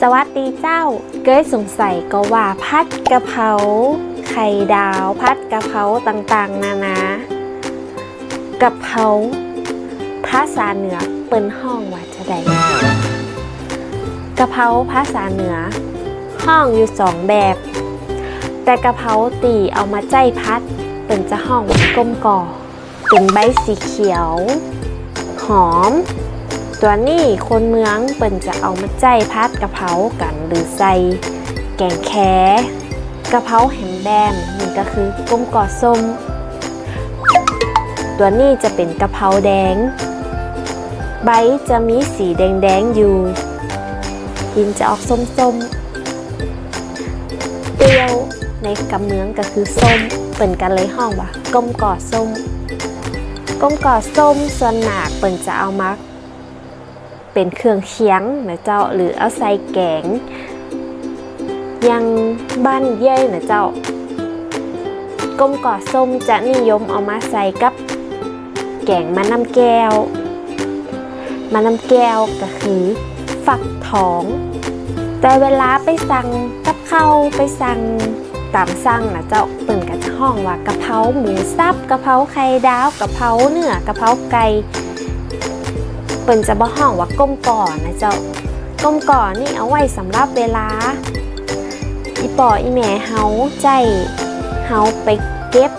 สวัสดีเจ้าเกยสงสัยก็ว่าผัดกะเพราไข่ดาวผัดกะเพราต่างๆนานากะเพราภาษาเหนือเปิ้นห้องว่าจะได้กะเพราภาษาเหนือห้องอยู่สองแบบแต่กะเพราตีเอามาใจพัดเปิ้นจะห้องก้มก่อเป็นใบสีเขียวหอมตัวนี้คนเมืองเปิ้นจะเอามาใจพัดกะเพรากันหรือใส่แกงแคกะเพราแฮมแบมนี่ก็คือก้มก่อส้มตัวนี้จะเป็นกะเพราแดงใบจะมีสีแดงๆอยู่กินจะออกส้มๆเปรี้ยวในกำเมืองก็คือส้มเปิ้นกันเลยห้องว่าก้มก่อส้มก้มก่อส้มส่วนหนักเปิ้นจะเอามาเป็นเครื่องเคียงนะเจ้าหรือเอาใส่แกงยังบ้านเย่ยนะเจ้าก้มก่อส้มจะนิยมเอามาใส่กับแกงมะน้ำแก้วมะน้ำแก้วก็คือฟักทองแต่เวลาไปสั่งกับข้าวไปสั่งตามสั่งนะเจ้าเปิ่นกับห้องว่ากะเพราหมูสับกะเพราไข่ดาวกะเพราเนื้อกะเพราไก่เปิ่นจะบ่ห้องว่าก้มก่อนนะเจ้าก้มก่อนนี่เอาไว้สำหรับเวลาอีป่ออีแม่เฮาใจเฮาไปเก็บ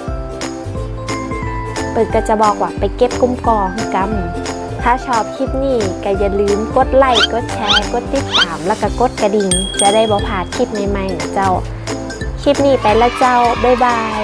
เปิ่นก็จะบอกว่าไปเก็บก้มก่อคือกำถ้าชอบคลิปนี้ก็อย่าลืมกดไลค์กดแชร์กดติดตามแล้วก็กดกระดิ่งจะได้บ่พลาดคลิปใหม่ๆนะเจ้าคลิปนี้ไปแล้วเจ้าบ๊ายบาย